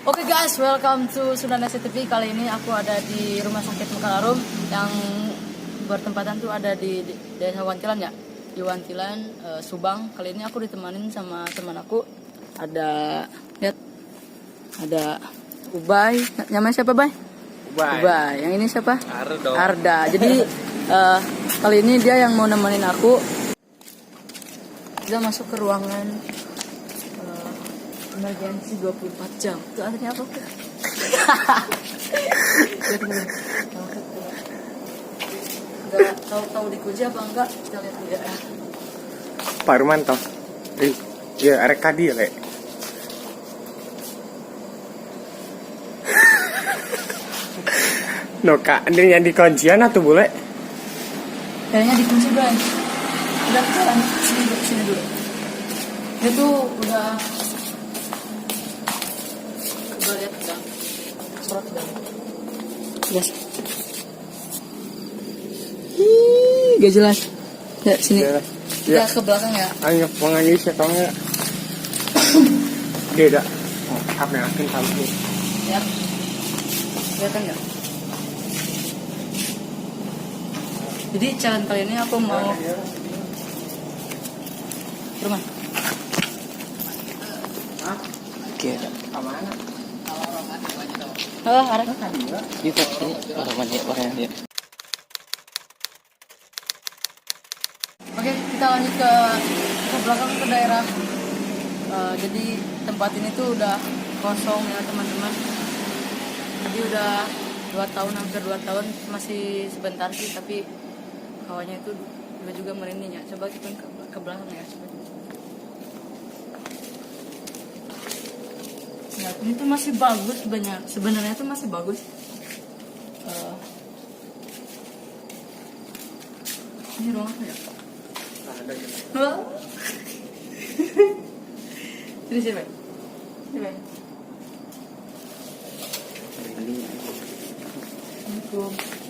Oke guys, welcome to Sundanese TV. Kali ini aku ada di Rumah Sakit Mekalarum yang bertempatan tuh ada di Desa Wantilan ya. Di Wantilan, Subang. Kali ini aku ditemanin sama teman aku. Ada lihat, ada Ubay. Namanya siapa, Bay? Ubay. Yang ini siapa? Arda. Jadi kali ini dia yang mau nemenin aku. Kita masuk ke ruangan emergency 24 jam. Itu artinya apa? Enggak tahu dikunci apa enggak? Kita lihat dulu ya. Pak Rumanto. Ya, arek kadi ya, Lek. No, Kak, ini yang dikuncian atau boleh? Kayaknya dikunci, Bang. Udah jalan sini dulu. Itu udah coba lihat sedang. Surat sedang. Yes. Gak jelas. Ya, sini. Kita ke belakang ya. Ayo, mengangis ya, kamu ya. Dia dah. Apa yang akan tampil? Ya. Kelihatan nggak? Jadi challenge kali ini aku mau rumah. Oke, kemana? Oh, arah. Itu ini orang dia. Oke, kita lanjut ke belakang ke daerah. Jadi tempat ini tuh udah kosong ya teman-teman. Jadi udah 2 tahun, hampir 2 tahun, masih sebentar sih, tapi hawanya itu juga merinding ya. Coba kita ke belakang ya. Ya, ini tuh masih bagus sebenarnya tuh masih bagus. Ini ruang apa ya? Sini,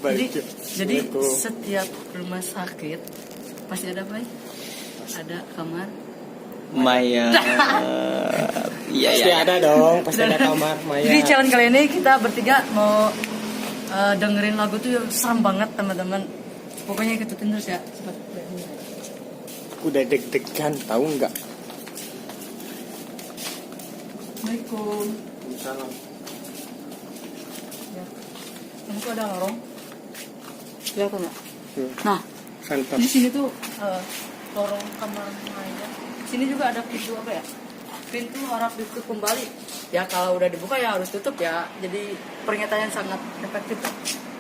Bay. Jadi setiap rumah sakit pasti ada apa? Ada kamar Maya. Iya, ada dong. Pasti ada kamar Maya. Jadi challenge kali ini kita bertiga mau dengerin lagu tuh yang serem banget teman-teman. Pokoknya ikutin terus ya. Cepat. Udah deg-degan, tahu nggak? Assalamualaikum. Salam. Ya. Ini tuh ada lorong. Kelihatan nggak? Nah, Santai. di sini tuh lorong kamar Maya. Sini juga ada pintu apa ya? Pintu harap ditutup kembali. Ya kalau udah dibuka ya harus tutup ya. Jadi pernyataan yang sangat efektif.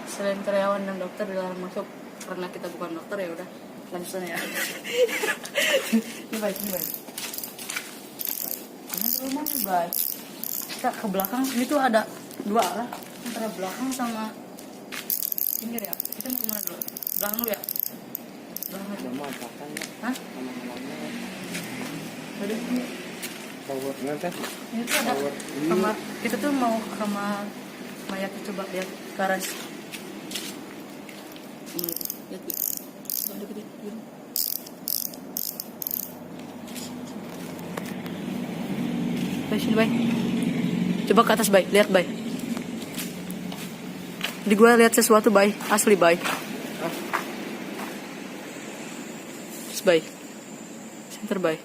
Selain karyawan dan dokter dilarang masuk karena kita bukan dokter ya udah lanjutkan ya. Ini baik. Ini rumah nih baik. Kita ke belakang. Ini tuh ada 2 arah antara belakang sama pinggir ya. Kita mau kemana dulu? Belakang dulu ya. Belakang aja. Hah? Ada ini. Power nanti. Ini tuh ada kamar. Kita tuh mau ke kamar mayat. Coba lihat ke arah. Lihat. Coba deket. Bay, sini Bay. Coba ke atas Bay. Lihat Bay. Di gua lihat sesuatu Bay. Asli Bay. Bay. Center Bay.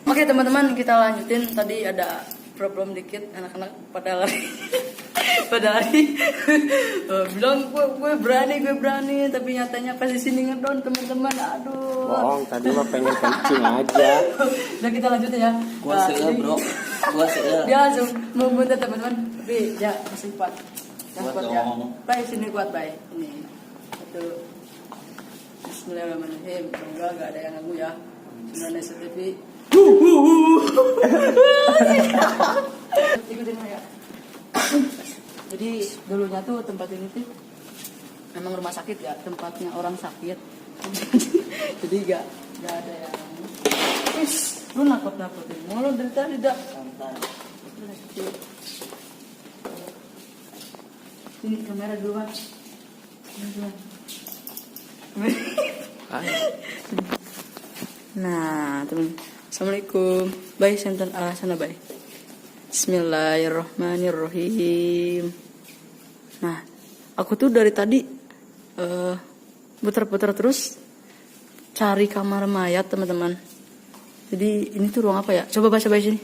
Oke teman-teman, kita lanjutin. Tadi ada problem dikit, anak-anak pada lari. Bilang gue berani, tapi nyatanya pas di sini ngedon teman-teman. Aduh. Bohong, tadi mah pengen kencing aja. Udah kita lanjutin ya. Gua seel bro. Dia langsung mau muntah teman-teman. Tapi ya masih kuat. Yang kuat ya. Bay sini kuat Bay. Ini. Itu. Bismillahirrahmanirrahim. Semoga gak ada yang ganggu ya. Sundanese TV. Ikutin ya. Jadi dulunya tuh tempat ini tuh memang rumah sakit ya, tempatnya orang sakit. Jadi gak ada yang. Lu nakut-nakutin. Mau lu dari tadi dah. Ini kamera duluan. Nah, teman. Assalamualaikum. Bye, sana bye. Bismillahirrahmanirrahim. Nah, aku tuh dari tadi putar-putar terus cari kamar mayat teman-teman. Jadi ini tuh ruang apa ya? Coba baca sini.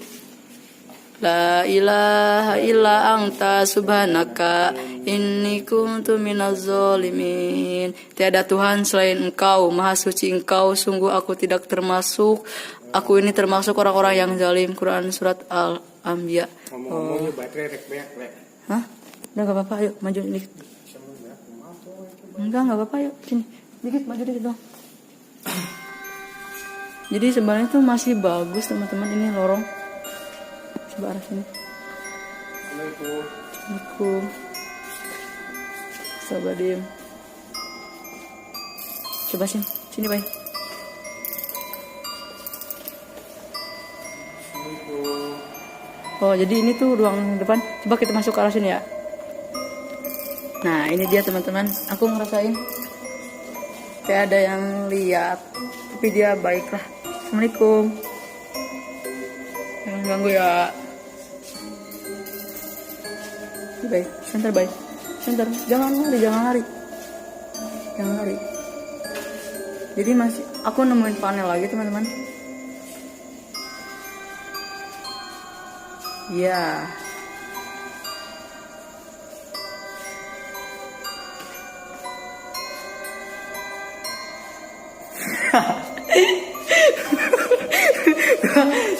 La ilaha illa anta subhanaka inni kuntu minaz zalimin. Tiada Tuhan selain Engkau, Maha Suci Engkau, sungguh aku tidak termasuk. Aku ini termasuk orang-orang yang zalim. Quran surat Al-Anbiya. Ngomong-ngomong baterai rek beak rek. Hah? Udah gak apa-apa, ayo maju dikit. Enggak apa-apa, yuk sini. Dikit, maju dikit dong. Jadi sebenarnya tuh masih bagus teman-teman, ini lorong. Coba arah sini. Assalamualaikum. Sabar diem. Coba sini Bay. Oh jadi ini tuh ruang depan. Coba kita masuk ke arah sini ya. Nah ini dia teman-teman. Aku ngerasain kayak ada yang lihat, tapi dia baik lah. Assalamualaikum. Jangan ganggu ya. Baik, center. Jangan lari. Jadi masih aku nemuin panel lagi teman-teman. Ya.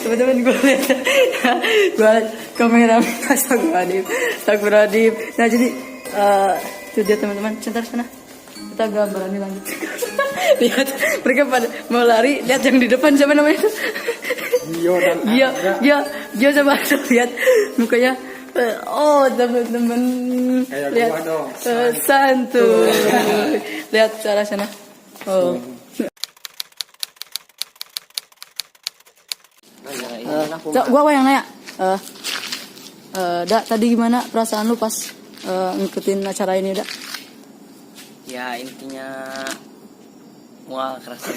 Teman-teman gue kamera Astagfirullahaladzim. Nah jadi itu dia teman-teman, sebentar sana kita gak berani lanjut. Lihat mereka pada mau lari, lihat yang di depan siapa namanya? Gio coba lihat mukanya. Oh teman-teman lihat santuy. Lihat cara sana. Oh. Gua yang nanya. Dak tadi gimana perasaan lu pas ngikutin acara ini, Dak? Ya intinya wah kerasa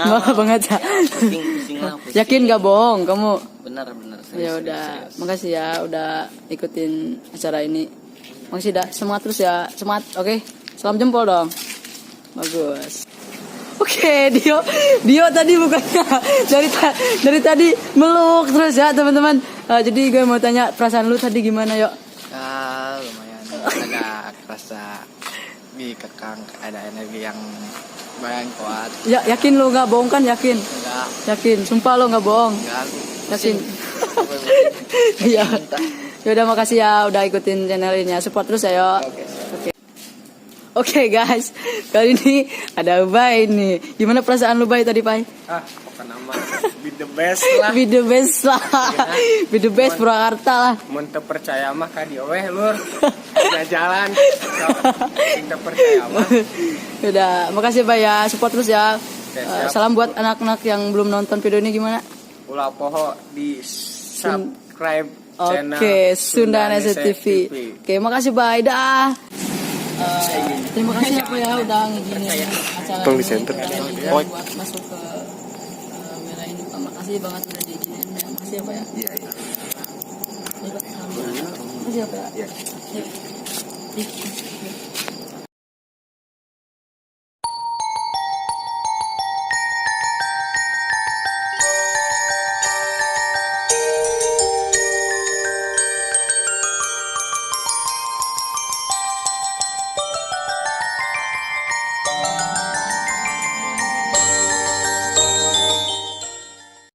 Malah banget ya. Pusing lah. Yakin gak bohong kamu? Benar. Ya udah, makasih ya udah ikutin acara ini. Makasih Dak, semangat terus ya, semangat. Oke, salam jempol dong. Bagus. Oke, Dio tadi bukannya dari tadi meluk terus ya teman-teman. Jadi gue mau tanya perasaan lu tadi gimana yuk? Ya lumayan agak kerasa dikekang, ada energi yang lumayan kuat. Ya yakin lu nggak bohong kan? Yakin? Enggak. Yakin, sumpah lu nggak bohong. Enggak. Yakin? Iya. Ya udah makasih ya udah ikutin channel ini ya. Support terus ya yuk. Oke guys, kali ini ada Ubay nih. Gimana perasaan lu Bay tadi Bay? Bukan nama be the best lah. Be the best lah. Be the best Purwakarta lah. Mun teu percaya mah ka dieu weh lur. Jalan. Teu percaya mah. Udah, makasih Bay ya, support terus ya. Siap. Salam buat anak-anak yang belum nonton video ini gimana? Ulah poho di subscribe channel Sundanese TV. Oke, makasih Bay dah. Terima kasih apa ya udah ngizinin acara ini buat masuk ke merah ini. Makasih banget udah diizinin. Makasih apa ya? Iya. Makasih apa ya? Iya.